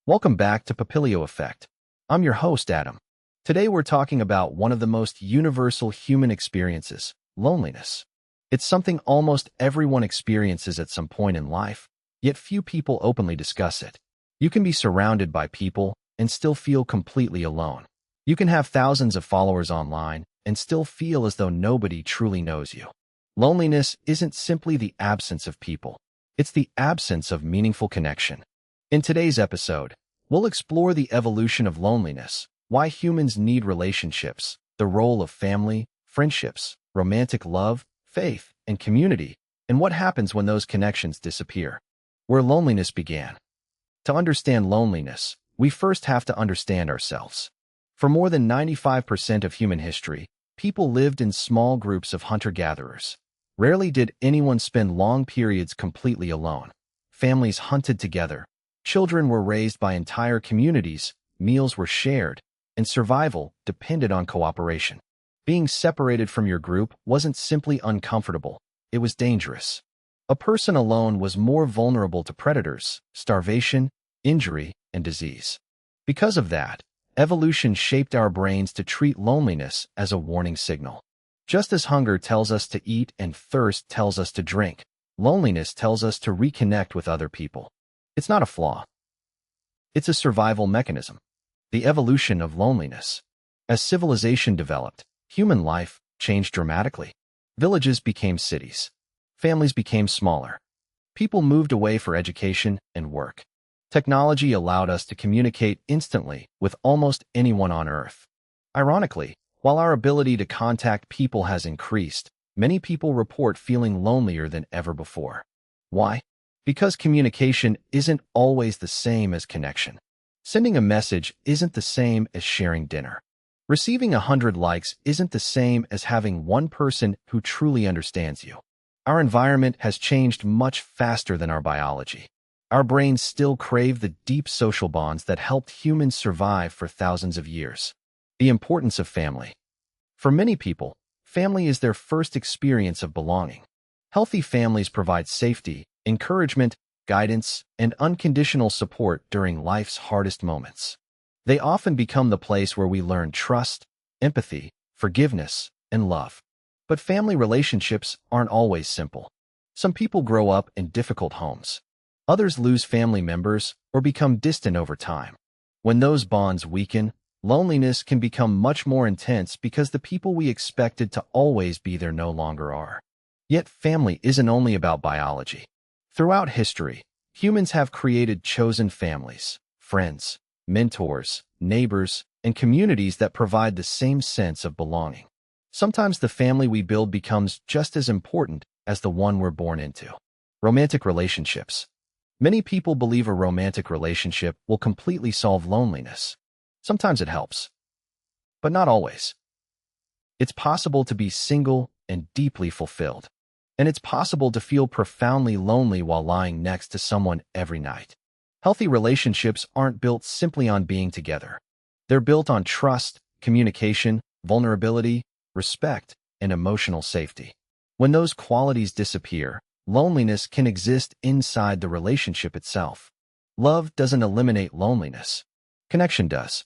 Welcome back to Papilio Effect. I'm your host, Adam. Today we're talking about one of the most universal human experiences, loneliness. It's something almost everyone experiences at some point in life, yet few people openly discuss it. You can be surrounded by people and still feel completely alone. You can have thousands of followers online and still feel as though nobody truly knows you. Loneliness isn't simply the absence of people. It's the absence of meaningful connection. In today's episode, we'll explore the evolution of loneliness, why humans need relationships, the role of family, friendships, romantic love, faith, and community, and what happens when those connections disappear. Where loneliness began. To understand loneliness, we first have to understand ourselves. For more than 95% of human history, people lived in small groups of hunter-gatherers. Rarely did anyone spend long periods completely alone. Families hunted together. Children were raised by entire communities, meals were shared, and survival depended on cooperation. Being separated from your group wasn't simply uncomfortable, it was dangerous. A person alone was more vulnerable to predators, starvation, injury, and disease. Because of that, evolution shaped our brains to treat loneliness as a warning signal. Just as hunger tells us to eat and thirst tells us to drink, loneliness tells us to reconnect with other people. It's not a flaw. It's a survival mechanism. The evolution of loneliness. As civilization developed, human life changed dramatically. Villages became cities. Families became smaller. People moved away for education and work. Technology allowed us to communicate instantly with almost anyone on Earth. Ironically, while our ability to contact people has increased, many people report feeling lonelier than ever before. Why? Because communication isn't always the same as connection. Sending a message isn't the same as sharing dinner. Receiving 100 likes isn't the same as having one person who truly understands you. Our environment has changed much faster than our biology. Our brains still crave the deep social bonds that helped humans survive for thousands of years. The importance of family. For many people, family is their first experience of belonging. Healthy families provide safety, encouragement, guidance, and unconditional support during life's hardest moments. They often become the place where we learn trust, empathy, forgiveness, and love. But family relationships aren't always simple. Some people grow up in difficult homes. Others lose family members or become distant over time. When those bonds weaken, loneliness can become much more intense because the people we expected to always be there no longer are. Yet family isn't only about biology. Throughout history, humans have created chosen families, friends, mentors, neighbors, and communities that provide the same sense of belonging. Sometimes the family we build becomes just as important as the one we're born into. Romantic relationships. Many people believe a romantic relationship will completely solve loneliness. Sometimes it helps, but not always. It's possible to be single and deeply fulfilled. And it's possible to feel profoundly lonely while lying next to someone every night. Healthy relationships aren't built simply on being together. They're built on trust, communication, vulnerability, respect, and emotional safety. When those qualities disappear, loneliness can exist inside the relationship itself. Love doesn't eliminate loneliness. Connection does.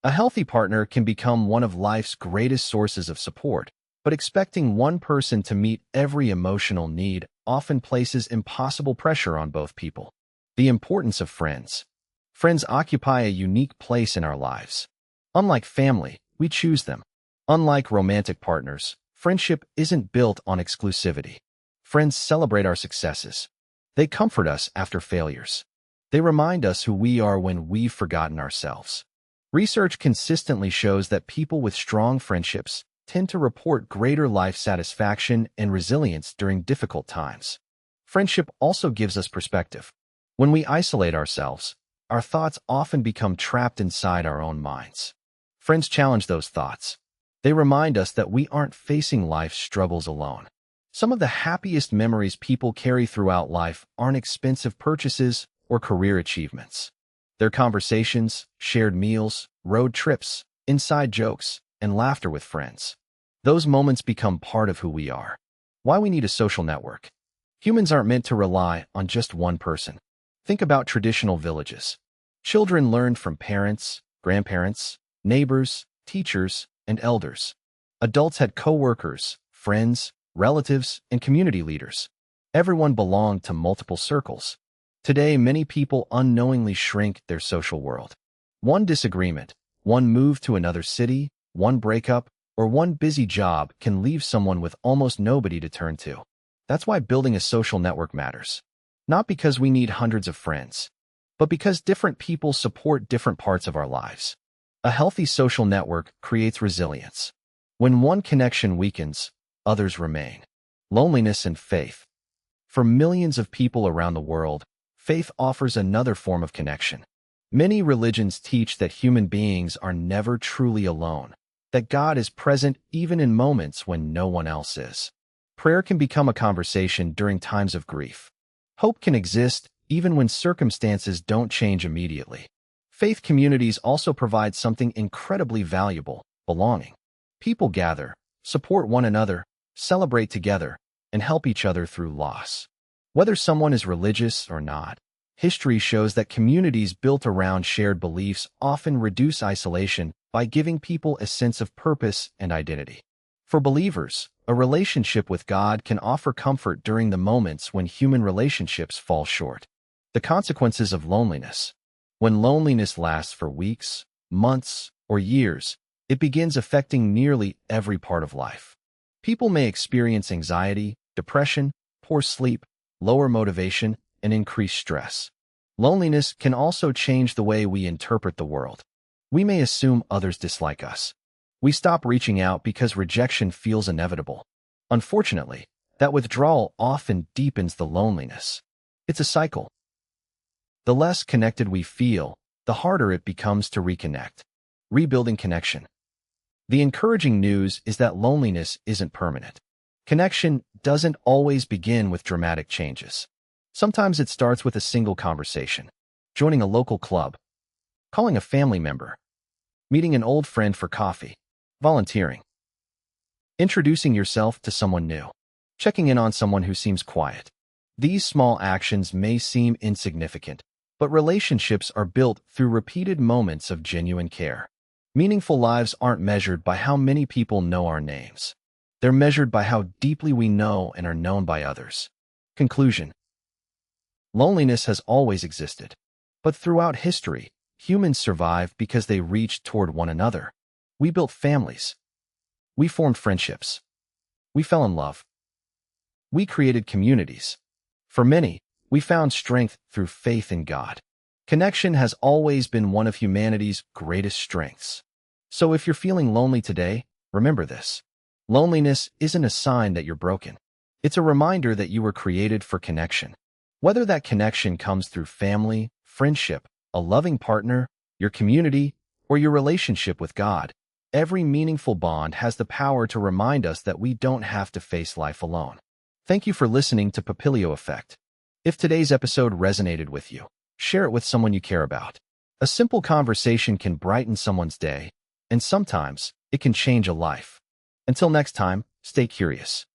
A healthy partner can become one of life's greatest sources of support, but expecting one person to meet every emotional need often places impossible pressure on both people. The importance of friends. Friends occupy a unique place in our lives. Unlike family, we choose them. Unlike romantic partners, friendship isn't built on exclusivity. Friends celebrate our successes. They comfort us after failures. They remind us who we are when we've forgotten ourselves. Research consistently shows that people with strong friendships tend to report greater life satisfaction and resilience during difficult times. Friendship also gives us perspective. When we isolate ourselves, our thoughts often become trapped inside our own minds. Friends challenge those thoughts. They remind us that we aren't facing life's struggles alone. Some of the happiest memories people carry throughout life aren't expensive purchases or career achievements. They're conversations, shared meals, road trips, inside jokes, and laughter with friends. Those moments become part of who we are. Why we need a social network. Humans aren't meant to rely on just one person. Think about traditional villages. Children learned from parents, grandparents, neighbors, teachers, and elders. Adults had co-workers, friends, relatives, and community leaders. Everyone belonged to multiple circles. Today, many people unknowingly shrink their social world. One disagreement, one move to another city, one breakup, or one busy job can leave someone with almost nobody to turn to. That's why building a social network matters. Not because we need hundreds of friends, but because different people support different parts of our lives. A healthy social network creates resilience. When one connection weakens, others remain. Loneliness and faith. For millions of people around the world, faith offers another form of connection. Many religions teach that human beings are never truly alone, that God is present even in moments when no one else is. Prayer can become a conversation during times of grief. Hope can exist even when circumstances don't change immediately. Faith communities also provide something incredibly valuable: belonging. People gather, support one another, celebrate together, and help each other through loss. Whether someone is religious or not, history shows that communities built around shared beliefs often reduce isolation by giving people a sense of purpose and identity. For believers, a relationship with God can offer comfort during the moments when human relationships fall short. The consequences of loneliness. When loneliness lasts for weeks, months, or years, it begins affecting nearly every part of life. People may experience anxiety, depression, poor sleep, lower motivation, and increased stress. Loneliness can also change the way we interpret the world. We may assume others dislike us. We stop reaching out because rejection feels inevitable. Unfortunately, that withdrawal often deepens the loneliness. It's a cycle. The less connected we feel, the harder it becomes to reconnect. Rebuilding connection. The encouraging news is that loneliness isn't permanent. Connection doesn't always begin with dramatic changes. Sometimes it starts with a single conversation, joining a local club, calling a family member, meeting an old friend for coffee, volunteering, introducing yourself to someone new, checking in on someone who seems quiet. These small actions may seem insignificant, but relationships are built through repeated moments of genuine care. Meaningful lives aren't measured by how many people know our names. They're measured by how deeply we know and are known by others. Conclusion. Loneliness has always existed, but throughout history, humans survived because they reached toward one another. We built families. We formed friendships. We fell in love. We created communities. For many, we found strength through faith in God. Connection has always been one of humanity's greatest strengths. So if you're feeling lonely today, remember this. Loneliness isn't a sign that you're broken. It's a reminder that you were created for connection. Whether that connection comes through family, friendship, a loving partner, your community, or your relationship with God, every meaningful bond has the power to remind us that we don't have to face life alone. Thank you for listening to Papilio Effect. If today's episode resonated with you, share it with someone you care about. A simple conversation can brighten someone's day, and sometimes it can change a life. Until next time, stay curious.